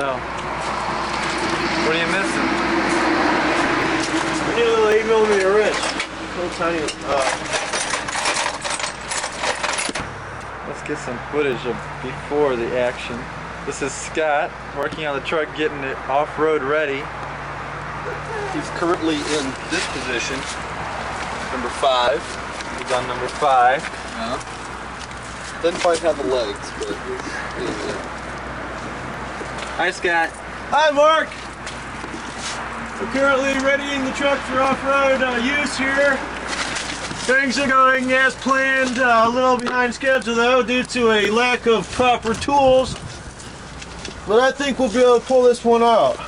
know. What are you missing? I need a little 8mm wrench. Little tiny. Let's get some footage of before the action. This is Scott working on the truck, getting it off-road ready. He's currently in this position, number 5. He's on number 5. Doesn't quite have the legs, but he's Hi, Scott. Hi, Mark. We're currently readying the truck for off-road use here. Things are going as planned, a little behind schedule though, due to a lack of proper tools. But I think we'll be able to pull this one out.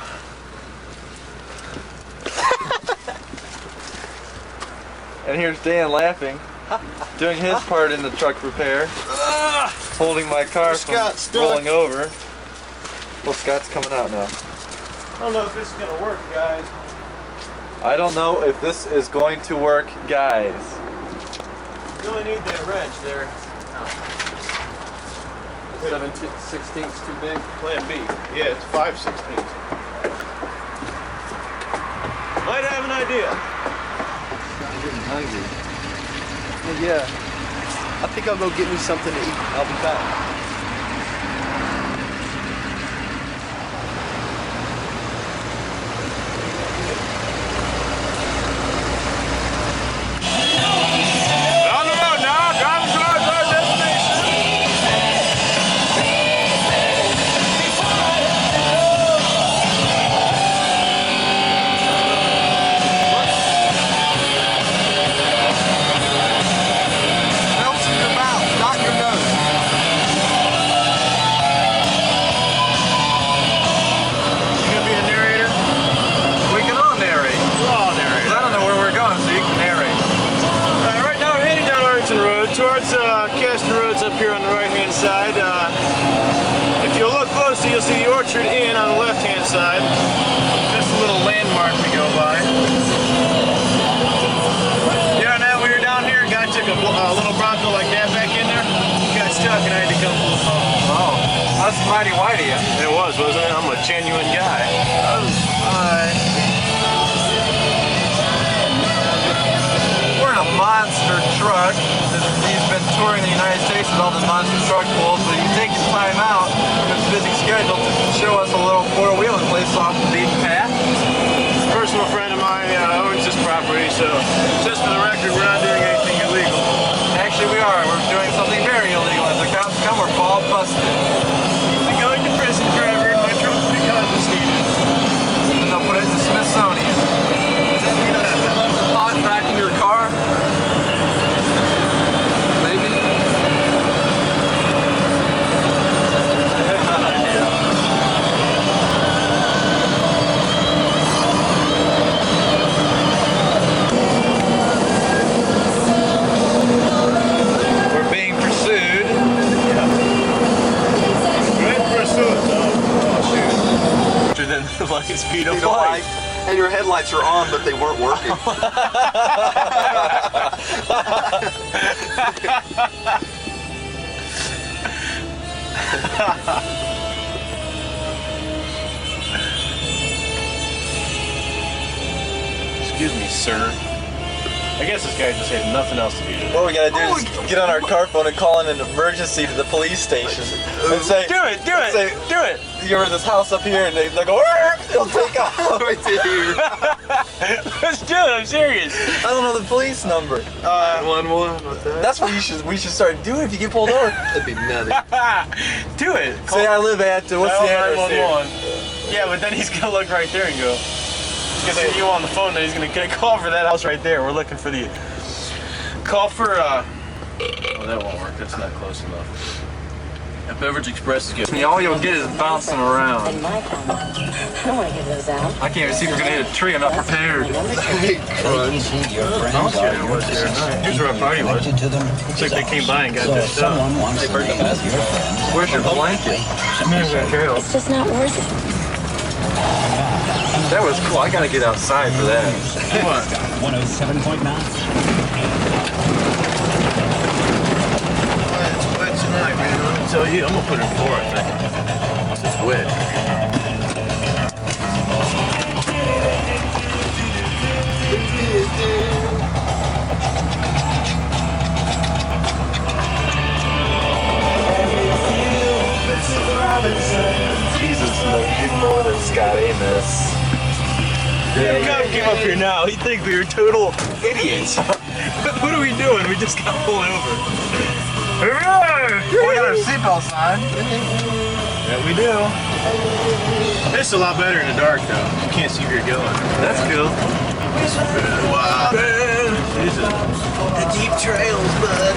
And here's Dan laughing, doing his part in the truck repair, holding my car from rolling over. Well, Scott's coming out now. I don't know if this is going to work, guys. I don't know if this is going to work, guys. You really need that wrench there. 7/16 too big. Plan B. Yeah, it's 5/16. Might have an idea. I'm getting hungry. Well, yeah. I think I'll go get me something to eat. I'll be back. Towards Castor Roads up here on the right-hand side. If you look closely, you'll see the Orchard Inn on the left-hand side. Just a little landmark to go by. Yeah, now we were down here, a guy took a little Bronco like that back in there. Got stuck and I had to come pull the phone. Oh, that's mighty white of you. It was, wasn't it? I'm a genuine guy. We're in a monster truck. He's been touring the United States with all the monster truck pulls, but he's taking time out from his busy schedule to show us a little four-wheeling place off the beaten path. A personal friend of mine owns this property, so just for the record, we're not doing anything illegal. Actually, we are. We're doing something very illegal. As the cops come, we're all busted. We're going to prison forever in my truck because it's needed. And they'll put it in the Smithsonian. Does that mean that's hot back in your car? Like speed of light. And your headlights are on, but they weren't working. Excuse me, sir. I guess this guy just had nothing else to do today. What we gotta do is get on our car phone and call in an emergency to the police station and say, do it! You're in this house up here, and they'll go, they'll take off. Let's do it, I'm serious. I don't know the police number. 911, what's that? That's what we should start doing if you get pulled over. That'd be nutty. Do it. Say I live at, what's the address here? Yeah, but then he's gonna look right there and go, he's gonna see you on the phone, then he's gonna get a call for that house right there. We're looking for the call for oh, that won't work, that's not close enough. Beverage Express is good. All you'll get is bouncing around. In my car. I don't want to give those out. I can't even see if we're gonna hit a tree. I'm not prepared. Here's where our party was. Looks like they came by and got this done. Where's your blanket? It's just not worth it. That was cool. I gotta get outside for that. Come on. 107.9. It's wet tonight, man. Let me tell you, I'm gonna put it in 4, I think. It's wet. Scott Amos. Cop came up here now. He'd think we were total idiots. What are we doing? We just got pulled over. Here we are! We got our seatbelts on. Yeah, we do. This is a lot better in the dark, though. You can't see where you're going. That's cool. Wow. These are the deep trails, bud.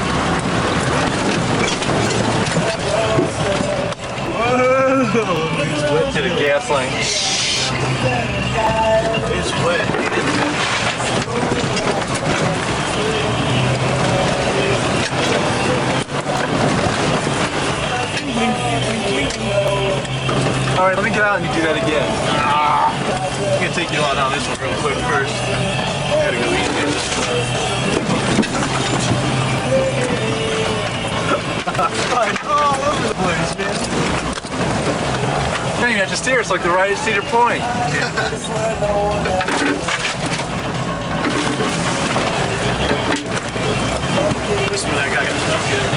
Whoa! It's wet To the gas line. It's wet. All right, let me get out and you do that again. I'm gonna take you out on this one real quick first. Gotta go eat this. All over the place, man. You don't even have to steer, it's like the right Cedar Point. This one I got stuff good.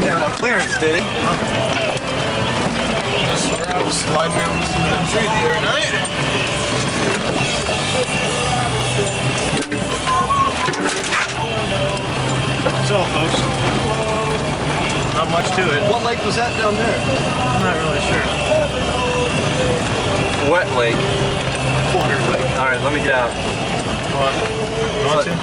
Yeah, no clearance, did he? That's where I was sliding around listening to the tree the other night. That's all, folks. Not much to it. What lake was that down there? I'm not really sure. Wet lake. Water lake. All right, let me get out. What? You want to?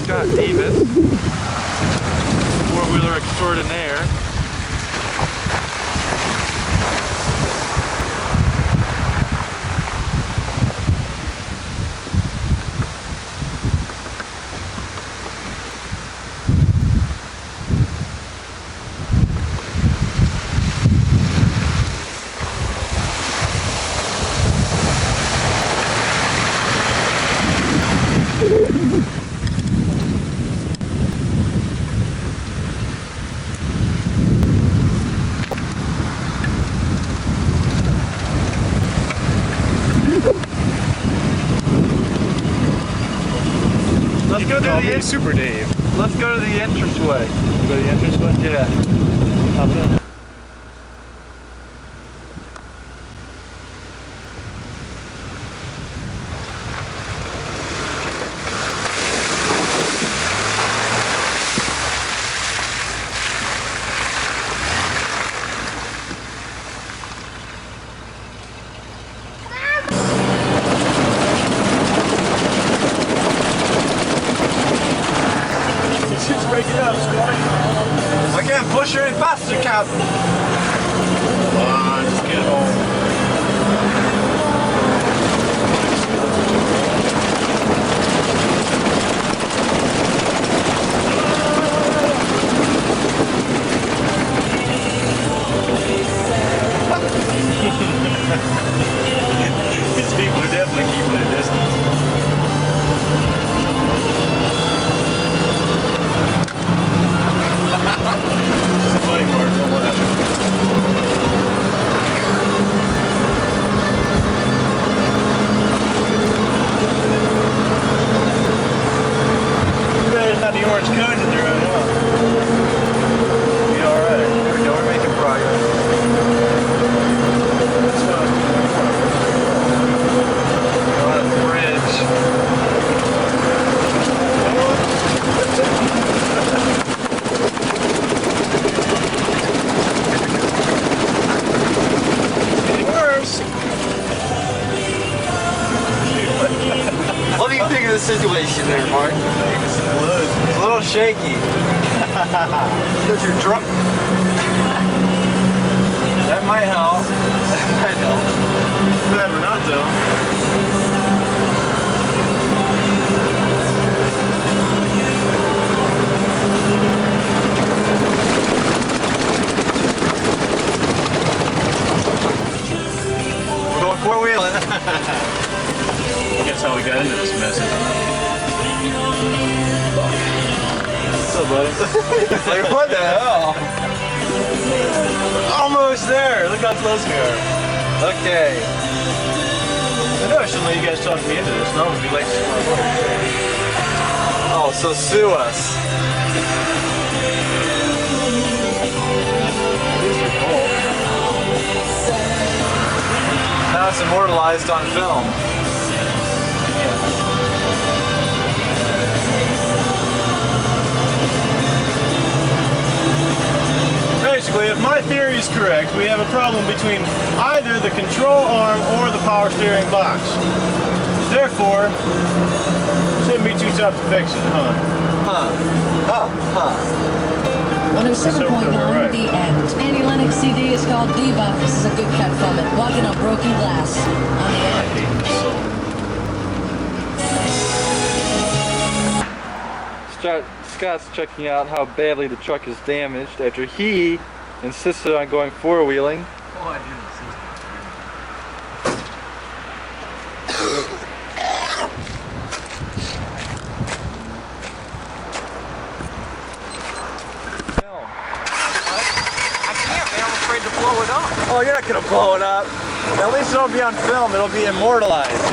Scott Davis. Four-wheeler extraordinaire. Let's go to the Super Dave. Let's go to the entranceway. Go to the entranceway? Yeah. Hop in. Just break it up, Scotty. I can't push her any faster, Captain. Come on, just get home. These people are definitely keeping a distance. It's the funny part, don't laugh. You better have the orange cones in the road, huh? Be alright. Here we go, we're making progress. That's what I was doing before. We're on a bridge. Getting worse. What do you think of the situation there, Mark? It's a little shaky. Because you're drunk. That might help. I know. Bad or not, though. That's how we got into this mess. What's up, buddy? It's like, what the hell? Almost there. Look how close we are. Okay. I know I shouldn't let you guys talk me into this. No, I'm gonna be late to my work. Oh, so sue us. Now it's immortalized on film. Basically, if my theory is correct, we have a problem between either the control arm or the power steering box. Therefore, shouldn't be too tough to fix it, huh? 107.9 right. The End. Andy Lennox CD is called Diva. This is a good cut from it. Walking on broken glass. On the End. Scott's checking out how badly the truck is damaged after he insisted on going four-wheeling. Oh, I didn't I can't, man. I'm afraid to blow it up. Oh, you're not gonna blow it up. At least it'll be on film. It'll be immortalized.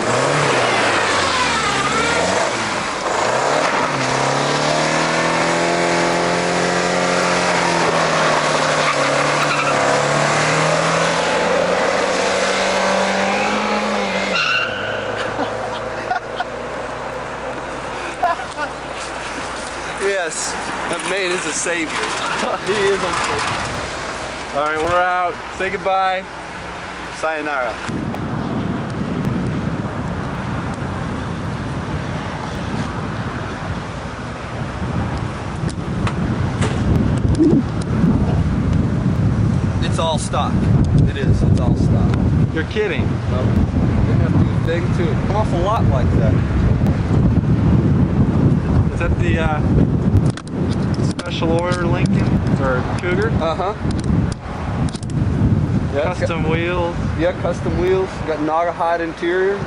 Yes, that man is a savior. He is. All right, we're out. Say goodbye. Sayonara. It's all stock. It is. It's all stock. You're kidding. No, didn't have to do a thing to it. Come off a lot like that. Is that the special order Lincoln or Cougar? Uh-huh. Yeah, Custom wheels. Yeah, custom wheels. Got Naugahyde interior.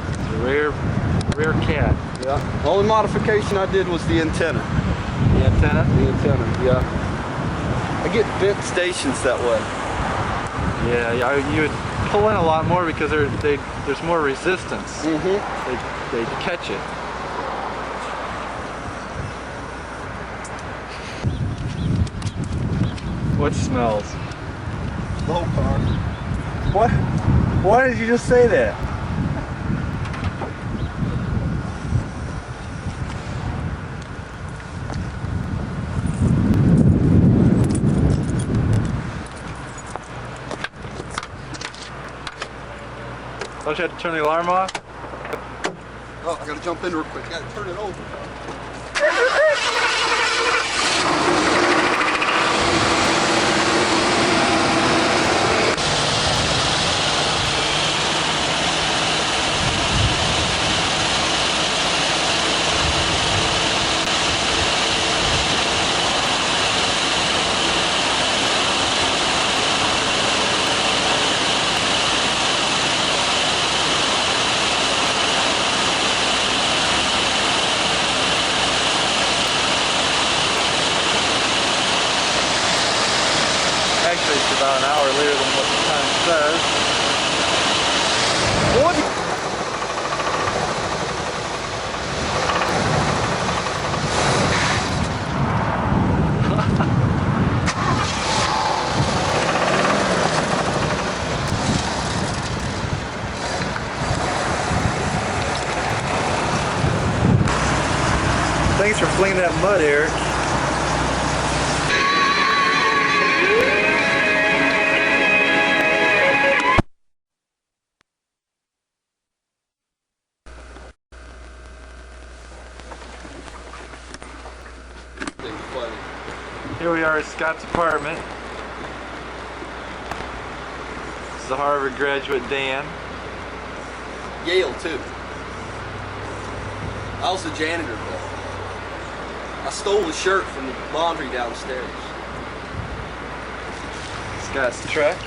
It's a rare cat. Yeah. The only modification I did was the antenna. The antenna? The antenna, yeah. I get bent stations that way. Yeah, you would pull in a lot more because there's more resistance. Mm-hmm. They catch it. What smells? Low car. What? Why did you just say that? Don't you have to turn the alarm off? Oh, I gotta jump in real quick. Gotta turn it over. Actually, it's about an hour later than what the time says. What? Thanks for flinging that mud, Eric. Here we are at Scott's apartment. This is the Harvard graduate Dan. Yale too. I was the janitor there. I stole the shirt from the laundry downstairs. Scott's truck.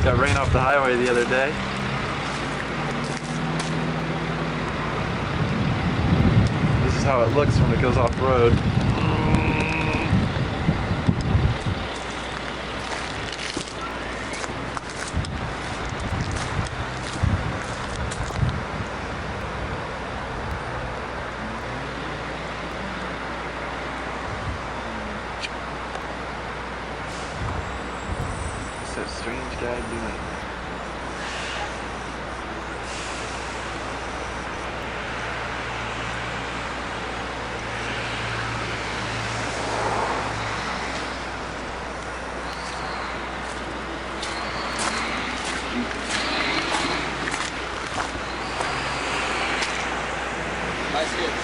Got rain off the highway the other day. how it looks when it goes off-road. What's that strange guy doing? Nice hits.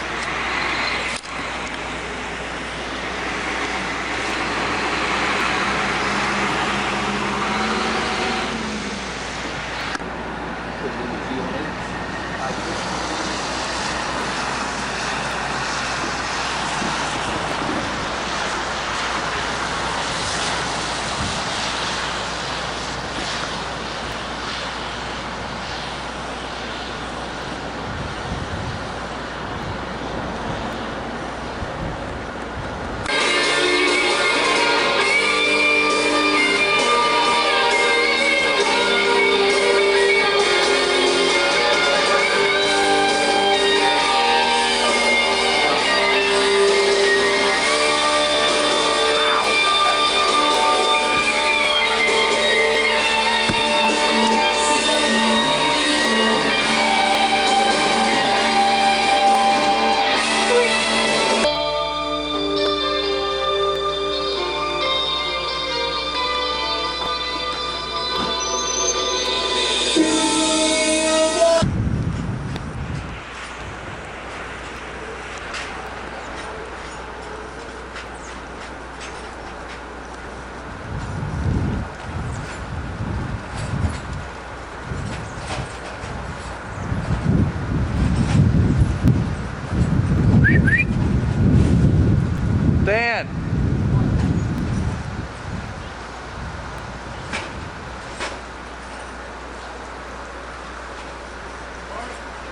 Dan!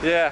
Yeah.